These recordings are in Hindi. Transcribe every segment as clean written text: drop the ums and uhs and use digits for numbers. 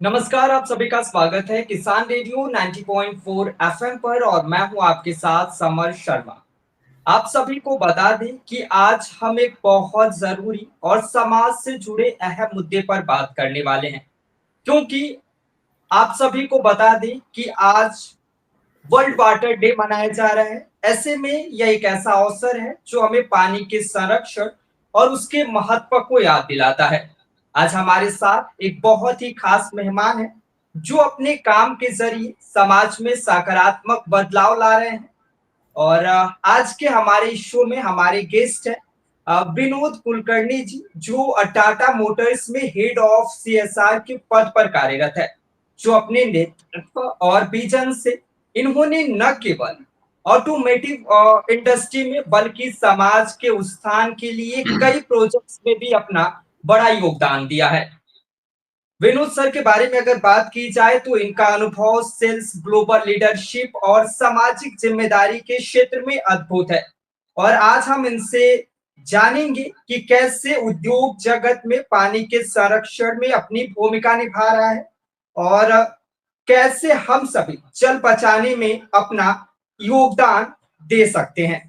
नमस्कार, आप सभी का स्वागत है किसान रेडियो 90.4 एफएम पर और मैं हूं आपके साथ समर शर्मा। आप सभी को बता दें कि आज हम एक बहुत जरूरी और समाज से जुड़े अहम मुद्दे पर बात करने वाले हैं, क्योंकि आप सभी को बता दें कि आज वर्ल्ड वाटर डे मनाया जा रहा है। ऐसे में यह एक ऐसा अवसर है जो हमें पानी के संरक्षण और उसके महत्व को याद दिलाता है। आज हमारे साथ एक बहुत ही खास मेहमान है जो अपने काम के जरिए समाज में सकारात्मक बदलाव ला रहे हैं। और आज के हमारे इस शो में हमारे गेस्ट हैं विनोद कुलकर्णी जी, जो टाटा मोटर्स में हेड ऑफ सीएसआर के पद पर कार्यरत है। जो अपने नेतृत्व और विजन से इन्होंने न केवल ऑटोमेटिव इंडस्ट्री में बल्कि समाज के उत्थान के लिए कई प्रोजेक्ट्स में भी अपना बड़ा योगदान दिया है। विनोद सर के बारे में अगर बात की जाए तो इनका अनुभव सेल्स, ग्लोबल लीडरशिप और सामाजिक जिम्मेदारी के क्षेत्र में अद्भुत है। और आज हम इनसे जानेंगे कि कैसे उद्योग जगत में पानी के संरक्षण में अपनी भूमिका निभा रहा है और कैसे हम सभी जल बचाने में अपना योगदान दे सकते हैं।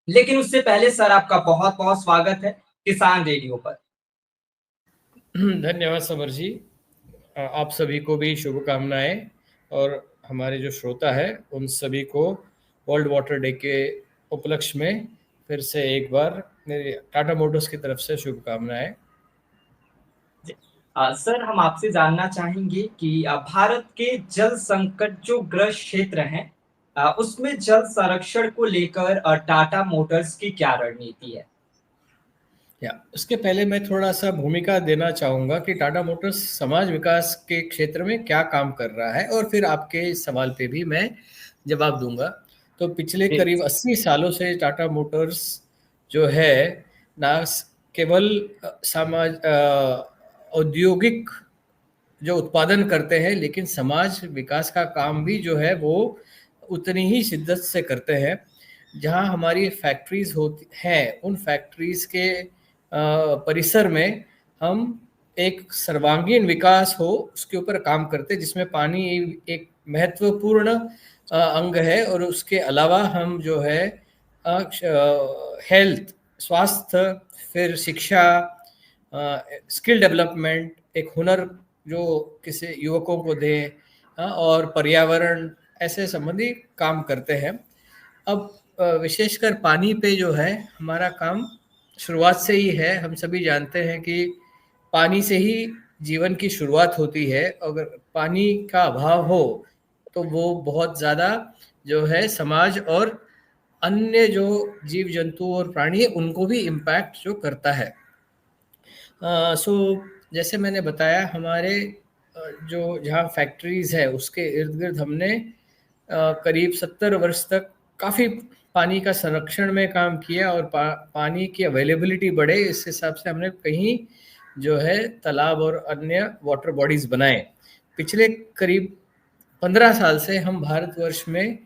लेकिन उससे पहले सर, आपका बहुत बहुत स्वागत है किसान रेडियो पर। धन्यवाद समर जी। आप सभी को भी शुभकामनाएं और हमारे जो श्रोता है उन सभी को वर्ल्ड वाटर डे के उपलक्ष्य में फिर से एक बार मेरी टाटा मोटर्स की तरफ से शुभकामनाएं। सर, हम आपसे जानना चाहेंगे कि भारत के जल संकट जो ग्रस्त क्षेत्र हैं, उसमें जल संरक्षण को लेकर टाटा मोटर्स की क्या रणनीति है? उसके पहले मैं थोड़ा सा भूमिका देना चाहूँगा कि टाटा मोटर्स समाज विकास के क्षेत्र में क्या काम कर रहा है और फिर आपके इस सवाल पे भी मैं जवाब दूंगा। तो पिछले करीब 80 सालों से टाटा मोटर्स जो है ना केवल समाज औद्योगिक जो उत्पादन करते हैं, लेकिन समाज विकास का काम भी जो है वो उतनी ही शिद्दत से करते हैं। जहां हमारी फैक्ट्रीज होती हैं, उन फैक्ट्रीज के परिसर में हम एक सर्वांगीण विकास हो उसके ऊपर काम करते हैं, जिसमें पानी एक महत्वपूर्ण अंग है। और उसके अलावा हम जो है हेल्थ, स्वास्थ्य, फिर शिक्षा, स्किल डेवलपमेंट, एक हुनर जो किसी युवकों को दें, और पर्यावरण, ऐसे संबंधी काम करते हैं। अब विशेषकर पानी पे जो है हमारा काम शुरुआत से ही है। हम सभी जानते हैं कि पानी से ही जीवन की शुरुआत होती है। अगर पानी का अभाव हो तो वो बहुत ज़्यादा जो है समाज और अन्य जो जीव जंतु और प्राणी है उनको भी इम्पैक्ट जो करता है। सो जैसे मैंने बताया, हमारे जो जहाँ फैक्ट्रीज है उसके इर्द गिर्द हमने करीब 70 वर्ष तक काफ़ी पानी का संरक्षण में काम किया और पानी की अवेलेबिलिटी बढ़े इस हिसाब से हमने कहीं जो है तालाब और अन्य वाटर बॉडीज बनाए। पिछले करीब 15 साल से हम भारतवर्ष में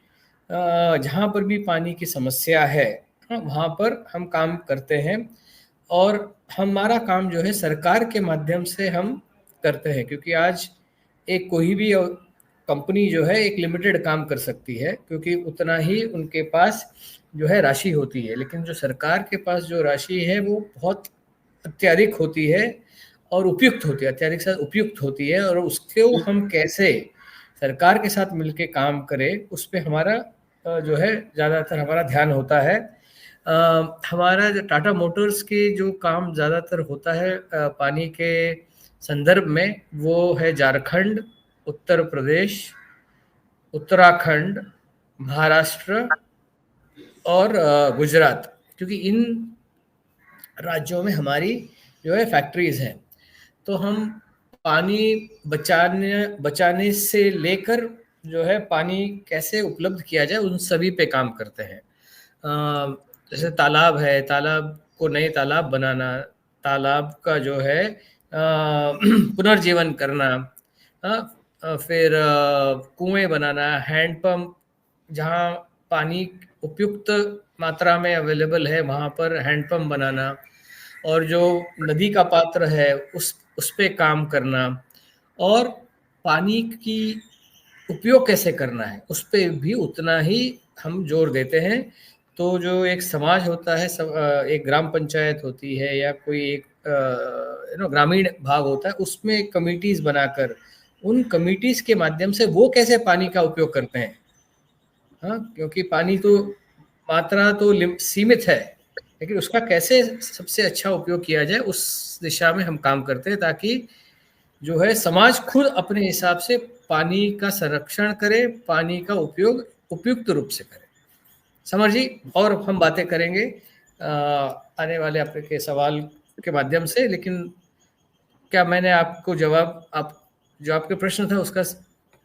जहाँ पर भी पानी की समस्या है वहाँ पर हम काम करते हैं। और हमारा काम जो है सरकार के माध्यम से हम करते हैं, क्योंकि आज एक कोई भी कंपनी जो है एक लिमिटेड काम कर सकती है, क्योंकि उतना ही उनके पास जो है राशि होती है। लेकिन जो सरकार के पास जो राशि है वो बहुत अत्यधिक होती है और उपयुक्त होती है, अत्यधिक से उपयुक्त होती है। और उसको हम कैसे सरकार के साथ मिलके काम करें, उस पर हमारा जो है ज़्यादातर हमारा ध्यान होता है। हमारा जो टाटा मोटर्स की जो काम ज़्यादातर होता है पानी के संदर्भ में, वो है झारखंड, उत्तर प्रदेश, उत्तराखंड, महाराष्ट्र और गुजरात, क्योंकि इन राज्यों में हमारी जो है फैक्ट्रीज हैं। तो हम पानी बचाने से लेकर जो है पानी कैसे उपलब्ध किया जाए उन सभी पे काम करते हैं। जैसे तालाब है, तालाब को नए तालाब बनाना, तालाब का जो है पुनर्जीवन करना, फिर कुएं बनाना, हैंडपंप, जहाँ पानी उपयुक्त मात्रा में अवेलेबल है वहाँ पर हैंडपंप बनाना, और जो नदी का पात्र है उस पे काम करना, और पानी की उपयोग कैसे करना है उस पर भी उतना ही हम जोर देते हैं। तो जो एक समाज होता है, एक ग्राम पंचायत होती है या कोई एक ग्रामीण भाग होता है, उसमें कमिटीज बनाकर उन कमिटीज के माध्यम से वो कैसे पानी का उपयोग करते हैं। हाँ, क्योंकि पानी तो मात्रा तो सीमित है, लेकिन उसका कैसे सबसे अच्छा उपयोग किया जाए उस दिशा में हम काम करते हैं, ताकि जो है समाज खुद अपने हिसाब से पानी का संरक्षण करे, पानी का उपयोग उपयुक्त रूप से करे। समर जी, और हम बातें करेंगे आने वाले आपके सवाल के माध्यम से, लेकिन क्या मैंने आपको आप जो आपके प्रश्न था उसका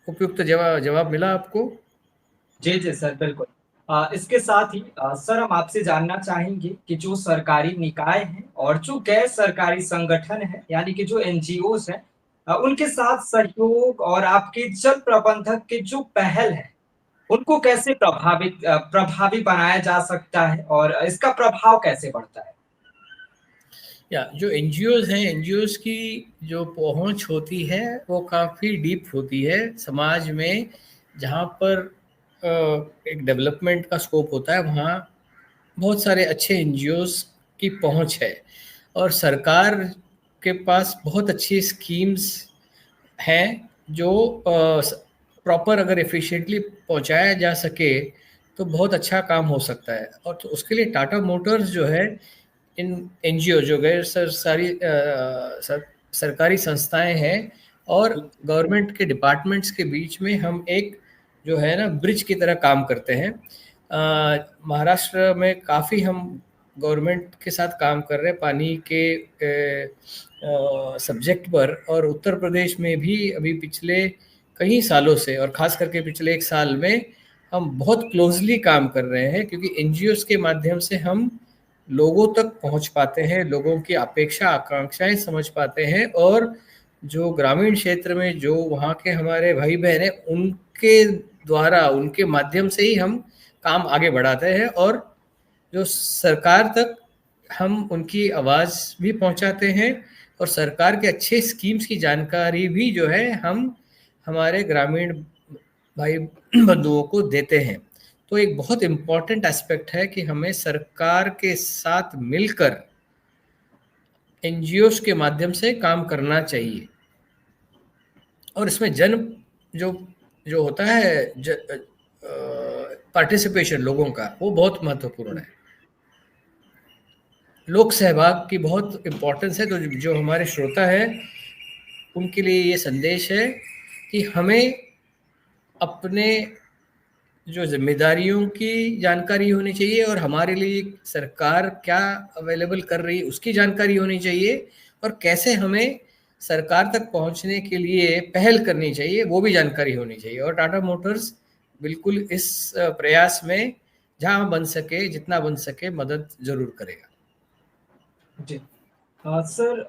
उपयुक्त जवाब मिला आपको? जी जी सर, बिल्कुल। इसके साथ ही सर, हम आपसे जानना चाहेंगे कि जो सरकारी निकाय हैं और जो गैर सरकारी संगठन है, यानी कि जो एनजीओज हैं, उनके साथ सहयोग और आपके जल प्रबंधक के जो पहल है, उनको कैसे प्रभावी बनाया जा सकता है और इसका प्रभाव कैसे बढ़ता है? या जो एनजीओज हैं, एनजीओज की जो पहुंच होती है वो काफ़ी डीप होती है समाज में। जहाँ पर एक डेवलपमेंट का स्कोप होता है, वहाँ बहुत सारे अच्छे एनजीओज की पहुंच है, और सरकार के पास बहुत अच्छी स्कीम्स हैं जो प्रॉपर अगर एफिशिएंटली पहुंचाया जा सके तो बहुत अच्छा काम हो सकता है। और तो उसके लिए टाटा मोटर्स जो है, इन एनजीओ जो गैर सरकारी संस्थाएं हैं और गवर्नमेंट के डिपार्टमेंट्स के बीच में हम एक जो है ना ब्रिज की तरह काम करते हैं। महाराष्ट्र में काफ़ी हम गवर्नमेंट के साथ काम कर रहे हैं पानी के सब्जेक्ट पर, और उत्तर प्रदेश में भी अभी पिछले कई सालों से और ख़ास करके पिछले एक साल में हम बहुत क्लोजली काम कर रहे हैं, क्योंकि एनजीओज के माध्यम से हम लोगों तक पहुंच पाते हैं, लोगों की अपेक्षा आकांक्षाएं समझ पाते हैं, और जो ग्रामीण क्षेत्र में जो वहाँ के हमारे भाई बहन हैं उनके द्वारा, उनके माध्यम से ही हम काम आगे बढ़ाते हैं, और जो सरकार तक हम उनकी आवाज़ भी पहुंचाते हैं, और सरकार के अच्छे स्कीम्स की जानकारी भी जो है हम हमारे ग्रामीण भाई बंधुओं को देते हैं। तो एक बहुत इम्पॉर्टेंट एस्पेक्ट है कि हमें सरकार के साथ मिलकर एनजीओज के माध्यम से काम करना चाहिए, और इसमें जन जो जो होता है पार्टिसिपेशन लोगों का, वो बहुत महत्वपूर्ण है। लोक सहभाग की बहुत इम्पोर्टेंस है। तो जो हमारे श्रोता है उनके लिए ये संदेश है कि हमें अपने जो जिम्मेदारियों की जानकारी होनी चाहिए, और हमारे लिए सरकार क्या अवेलेबल कर रही है उसकी जानकारी होनी चाहिए, और कैसे हमें सरकार तक पहुंचने के लिए पहल करनी चाहिए वो भी जानकारी होनी चाहिए। और टाटा मोटर्स बिल्कुल इस प्रयास में जहां बन सके, जितना बन सके, मदद जरूर करेगा। जी। सर,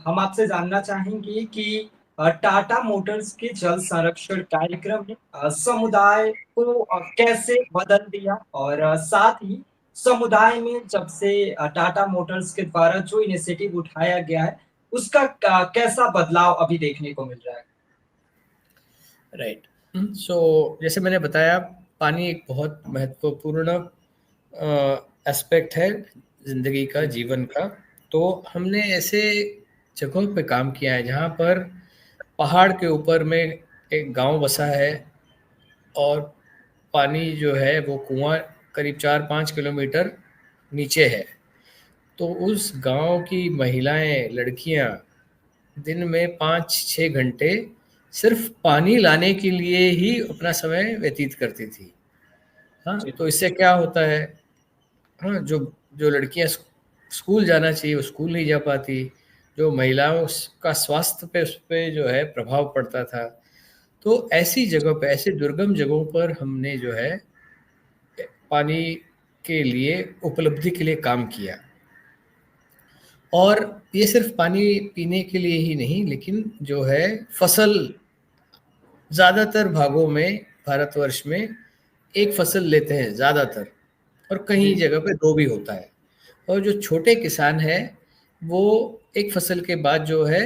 हम आपसे जानना चाहेंगे कि टाटा मोटर्स के जल संरक्षण कार्यक्रम ने समुदाय को कैसे बदल दिया, और साथ ही समुदाय में जब से टाटा मोटर्स के द्वारा जो इनिशिएटिव उठाया गया है, उसका कैसा बदलाव अभी देखने को मिल रहा है? राइट। सो जैसे मैंने बताया, पानी एक बहुत महत्वपूर्ण एस्पेक्ट है ज़िंदगी का, जी। जीवन का। तो हमने ऐसे जगहों पे काम किया है जहाँ पर पहाड़ के ऊपर में एक गांव बसा है, और पानी जो है वो कुआं करीब 4-5 किलोमीटर नीचे है। तो उस गांव की महिलाएं, लड़कियां दिन में 5-6 घंटे सिर्फ पानी लाने के लिए ही अपना समय व्यतीत करती थी। हाँ, जी। तो इससे क्या होता है, हाँ, जो जो लड़कियां स्कूल जाना चाहिए वो स्कूल नहीं जा पाती, जो महिलाओं का स्वास्थ्य पे उस पे जो है प्रभाव पड़ता था। तो ऐसी जगह पे, ऐसे दुर्गम जगहों पर हमने जो है पानी के लिए उपलब्धि के लिए काम किया। और ये सिर्फ पानी पीने के लिए ही नहीं, लेकिन जो है फसल, ज़्यादातर भागों में भारतवर्ष में एक फसल लेते हैं ज़्यादातर, और कहीं जी। जगह पे दो भी होता है। और जो छोटे किसान हैं वो एक फसल के बाद जो है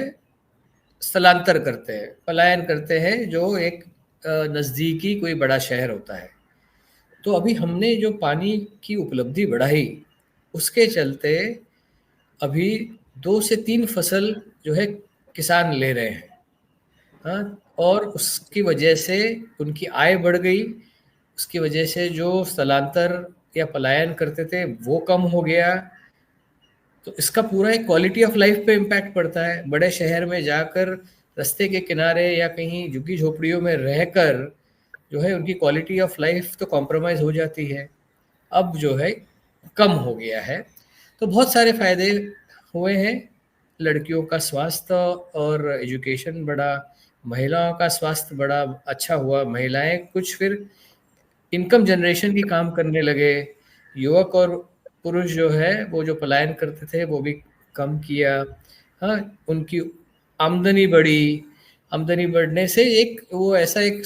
स्थलांतर करते हैं, पलायन करते हैं, जो एक नज़दीकी कोई बड़ा शहर होता है। तो अभी हमने जो पानी की उपलब्धि बढ़ाई, उसके चलते अभी 2 से 3 फसल जो है किसान ले रहे हैं। हाँ, और उसकी वजह से उनकी आय बढ़ गई, उसकी वजह से जो स्थलांतर या पलायन करते थे वो कम हो गया। तो इसका पूरा एक क्वालिटी ऑफ लाइफ पे इम्पैक्ट पड़ता है। बड़े शहर में जाकर रास्ते के किनारे या कहीं झुग्गी झोपड़ियों में रहकर जो है उनकी क्वालिटी ऑफ लाइफ तो कॉम्प्रोमाइज़ हो जाती है, अब जो है कम हो गया है। तो बहुत सारे फ़ायदे हुए हैं। लड़कियों का स्वास्थ्य और एजुकेशन बढ़ा, महिलाओं का स्वास्थ्य बड़ा अच्छा हुआ, महिलाएं कुछ फिर इनकम जनरेशन की काम करने लगे, युवक और पुरुष जो है वो जो पलायन करते थे वो भी कम किया। हाँ, उनकी आमदनी बढ़ी, आमदनी बढ़ने से एक वो ऐसा एक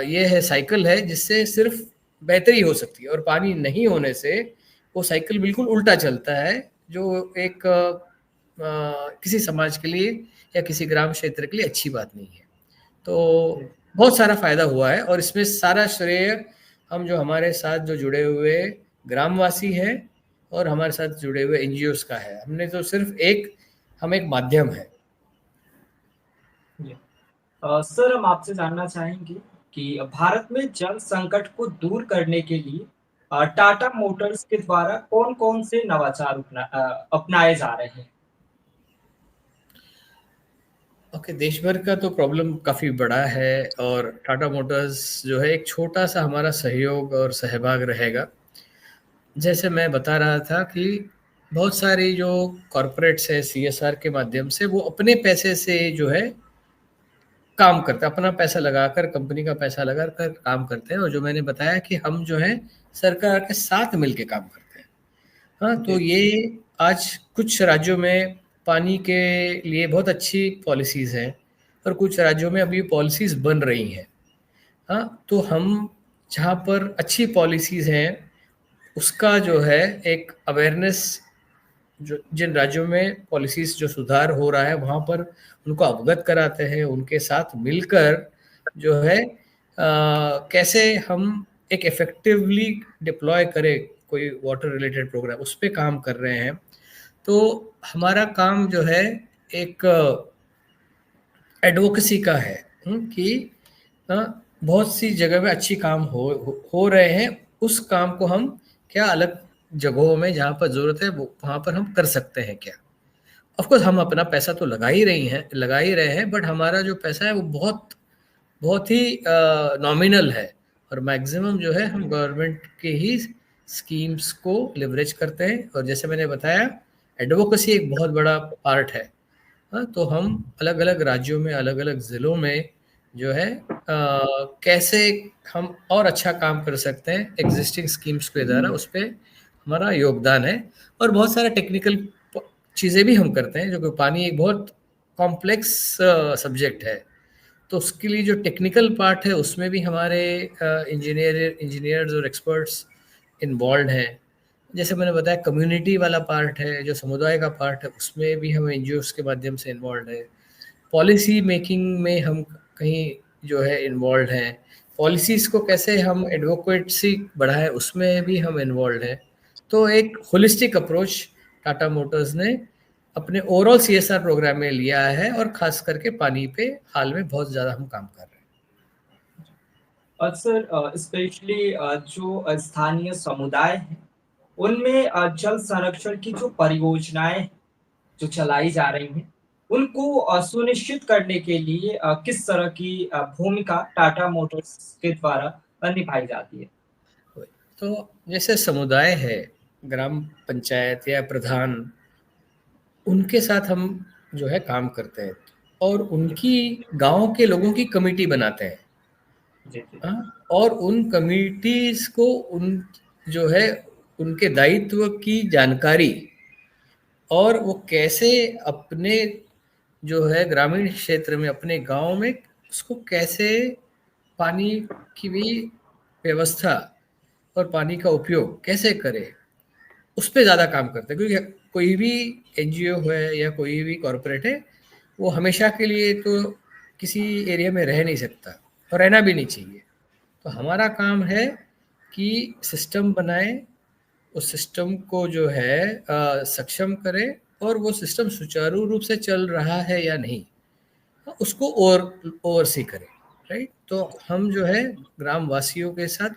ये है साइकिल है जिससे सिर्फ बेहतरी हो सकती है, और पानी नहीं होने से वो साइकिल बिल्कुल उल्टा चलता है, जो एक किसी समाज के लिए या किसी ग्राम क्षेत्र के लिए अच्छी बात नहीं है। तो बहुत सारा फायदा हुआ है, और इसमें सारा श्रेय हम जो हमारे साथ जो जुड़े हुए ग्रामवासी हैं और हमारे साथ जुड़े हुए एनजीओस का है। हमने तो सिर्फ हम एक माध्यम है। जी। सर, हम आपसे जानना चाहेंगे कि भारत में जल संकट को दूर करने के लिए टाटा मोटर्स के द्वारा कौन-कौन से नवाचार अपनाए जा रहे हैं? ओके, देश भर का तो प्रॉब्लम काफ़ी बड़ा है, और टाटा मोटर्स जो है एक छोटा सा हमारा सहयोग और सहभाग रहेगा। जैसे मैं बता रहा था कि बहुत सारी जो कॉरपोरेट्स है सीएसआर के माध्यम से वो अपने पैसे से जो है काम करते हैं, अपना पैसा लगाकर, कंपनी का पैसा लगाकर काम करते हैं, और जो मैंने बताया कि हम जो है सरकार के साथ मिलके काम करते हैं। हाँ, तो जी, ये आज कुछ राज्यों में पानी के लिए बहुत अच्छी पॉलिसीज़ हैं, और कुछ राज्यों में अभी पॉलिसीज़ बन रही हैं। हाँ, तो हम जहाँ पर अच्छी पॉलिसीज़ हैं, उसका जो है एक अवेयरनेस, जो जिन राज्यों में पॉलिसीज़ जो सुधार हो रहा है वहाँ पर उनको अवगत कराते हैं, उनके साथ मिलकर जो है कैसे हम एक इफ़ेक्टिवली डिप्लॉय करें कोई वाटर रिलेटेड प्रोग्राम, उस पे काम कर रहे हैं। तो हमारा काम जो है एक एडवोकेसी का है, कि बहुत सी जगह में अच्छी काम हो रहे हैं, उस काम को हम क्या अलग जगहों में जहाँ पर ज़रूरत है वो वहाँ पर हम कर सकते हैं क्या। ऑफ कोर्स हम अपना पैसा तो लगा ही रहे हैं, बट हमारा जो पैसा है वो बहुत बहुत ही नॉमिनल है, और मैक्सिमम जो है हम गवर्नमेंट के ही स्कीम्स को लिवरेज करते हैं। और जैसे मैंने बताया, एडवोकेसी एक बहुत बड़ा पार्ट है। हाँ, तो हम अलग-अलग राज्यों में, अलग-अलग ज़िलों में जो है कैसे हम और अच्छा काम कर सकते हैं एग्ज़िस्टिंग स्कीम्स के द्वारा, उस पे हमारा योगदान है। और बहुत सारा टेक्निकल प चीज़ें भी हम करते हैं, जो कि पानी एक बहुत कॉम्प्लेक्स सब्जेक्ट है। तो उसके लिए जो टेक्निकल पार्ट है उसमें भी हमारे इंजीनियर्स और एक्सपर्ट्स इन्वॉल्व हैं। जैसे मैंने बताया, कम्युनिटी वाला पार्ट है, जो समुदाय का पार्ट है, उसमें भी हम एनजीओस के माध्यम से इन्वॉल्व है। पॉलिसी मेकिंग में हम कहीं जो है इन्वॉल्व हैं। पॉलिसीज़ को कैसे हम एडवोकेसी बढ़ाएँ, उसमें भी हम इन्वॉल्व हैं। तो एक होलिस्टिक अप्रोच टाटा मोटर्स ने अपने ओवरऑल सीएसआर प्रोग्राम में लिया है, और ख़ास करके पानी पे हाल में बहुत ज़्यादा हम काम कर रहे हैं। सर, स्पेशली जो स्थानीय समुदाय हैं, उनमें जल संरक्षण की जो परियोजनाएँ जो चलाई जा रही हैं, उनको सुनिश्चित करने के लिए किस तरह की भूमिका टाटा मोटर्स के द्वारा निभाई जाती है? तो जैसे समुदाय है, ग्राम पंचायत या प्रधान, उनके साथ हम जो है काम करते हैं, और जी, उनकी गाँव के लोगों की कमिटी बनाते हैं। जी, जी। और उन कमिटीज़ को उन जो है उनके दायित्व की जानकारी, और वो कैसे अपने जो है ग्रामीण क्षेत्र में, अपने गाँव में उसको कैसे पानी की भी व्यवस्था और पानी का उपयोग कैसे करें, उस पे ज़्यादा काम करते हैं। क्योंकि कोई भी एनजीओ है या कोई भी कॉर्पोरेट है, वो हमेशा के लिए तो किसी एरिया में रह नहीं सकता और रहना भी नहीं चाहिए। तो हमारा काम है कि सिस्टम बनाए, उस सिस्टम को जो है सक्षम करे और वो सिस्टम सुचारू रूप से चल रहा है या नहीं उसको ओवरसी करें, राइट। तो हम जो है ग्रामवासियों के साथ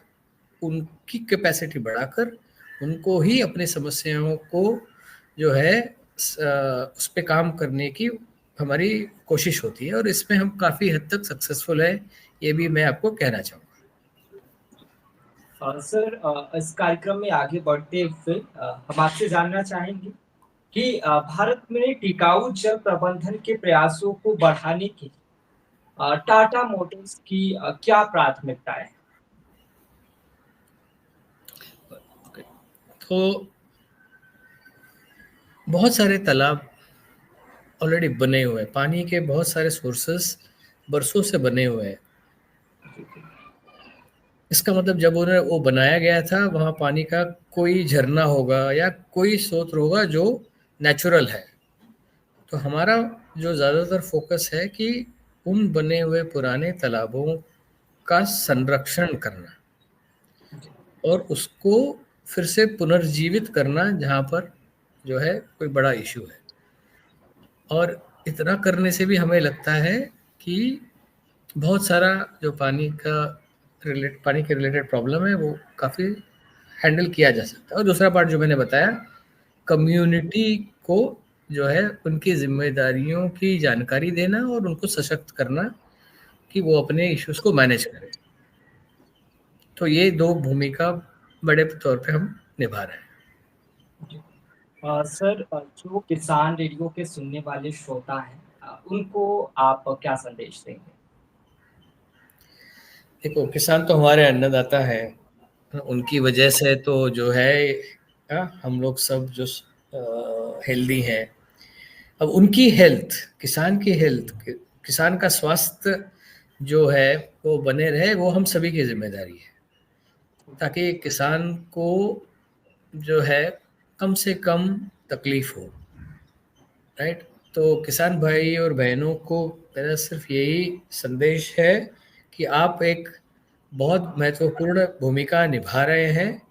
उनकी कैपेसिटी बढ़ाकर उनको ही अपनी समस्याओं को जो है उस पे काम करने की हमारी कोशिश होती है और इसमें हम काफ़ी हद तक सक्सेसफुल है, ये भी मैं आपको कहना चाहूँगा। सर, इस कार्यक्रम में आगे बढ़ते हुए हम आपसे जानना चाहेंगे कि भारत में टिकाऊ जल प्रबंधन के प्रयासों को बढ़ाने के लिए टाटा मोटर्स की क्या प्राथमिकता है? तो बहुत सारे तालाब ऑलरेडी बने हुए हैं, पानी के बहुत सारे सोर्सेस बरसों से बने हुए हैं। इसका मतलब जब उन्हें वो बनाया गया था वहाँ पानी का कोई झरना होगा या कोई स्रोत होगा जो नेचुरल है। तो हमारा जो ज़्यादातर फोकस है कि उन बने हुए पुराने तालाबों का संरक्षण करना और उसको फिर से पुनर्जीवित करना जहाँ पर जो है कोई बड़ा इशू है। और इतना करने से भी हमें लगता है कि बहुत सारा जो पानी के रिलेटेड प्रॉब्लम है वो काफ़ी हैंडल किया जा सकता है। और दूसरा पार्ट जो मैंने बताया, कम्युनिटी को जो है उनकी जिम्मेदारियों की जानकारी देना और उनको सशक्त करना कि वो अपने इश्यूज को मैनेज करें। तो ये दो भूमिका बड़े तौर पे हम निभा रहे हैं। सर, जो किसान रेडियो के सुनने वाले श्रोता हैं, उनको आप क्या संदेश देंगे? देखो, किसान तो हमारे अन्नदाता है, उनकी वजह से तो जो है हम लोग सब जो हेल्दी हैं। अब उनकी हेल्थ, किसान की हेल्थ, किसान का स्वास्थ्य जो है वो बने रहे, वो हम सभी की जिम्मेदारी है, ताकि किसान को जो है कम से कम तकलीफ हो, राइट। तो किसान भाई और बहनों को मेरा सिर्फ यही संदेश है कि आप एक बहुत महत्वपूर्ण भूमिका निभा रहे हैं।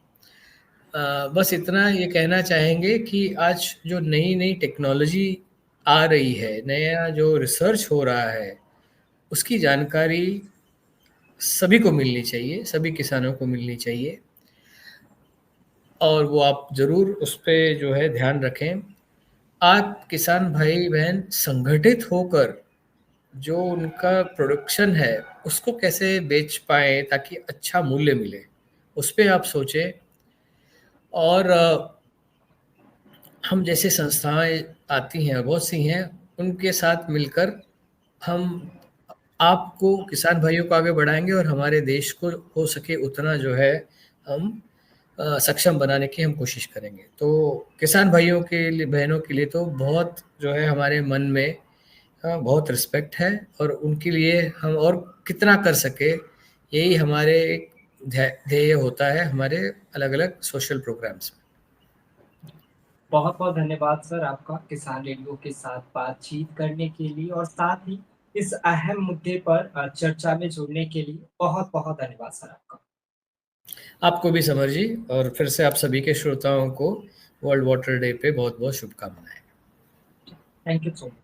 बस इतना ये कहना चाहेंगे कि आज जो नई नई टेक्नोलॉजी आ रही है, नया जो रिसर्च हो रहा है, उसकी जानकारी सभी को मिलनी चाहिए, सभी किसानों को मिलनी चाहिए और वो आप ज़रूर उस पे जो है ध्यान रखें। आप किसान भाई बहन संगठित होकर जो उनका प्रोडक्शन है उसको कैसे बेच पाएँ ताकि अच्छा मूल्य मिले, उस पे आप सोचें। और हम जैसे संस्थाएँ आती हैं, बहुत सी हैं, उनके साथ मिलकर हम आपको, किसान भाइयों को आगे बढ़ाएँगे और हमारे देश को हो सके उतना जो है हम सक्षम बनाने की हम कोशिश करेंगे। तो किसान भाइयों के लिए, बहनों के लिए तो बहुत जो है हमारे मन में बहुत रिस्पेक्ट है और उनके लिए हम और कितना कर सके, यही हमारे एक ध्येय होता है हमारे अलग-अलग सोशल प्रोग्राम्स में। बहुत-बहुत धन्यवाद सर आपका किसान रेडियो के साथ बातचीत करने के लिए और साथ ही इस अहम मुद्दे पर चर्चा में जुड़ने के लिए बहुत-बहुत धन्यवाद सर आपका। आपको भी समर जी, और फिर से आप सभी के श्रोताओं को वर्ल्ड वाटर डे पे बहुत-बहुत शुभकामनाएँ। Thank you so much.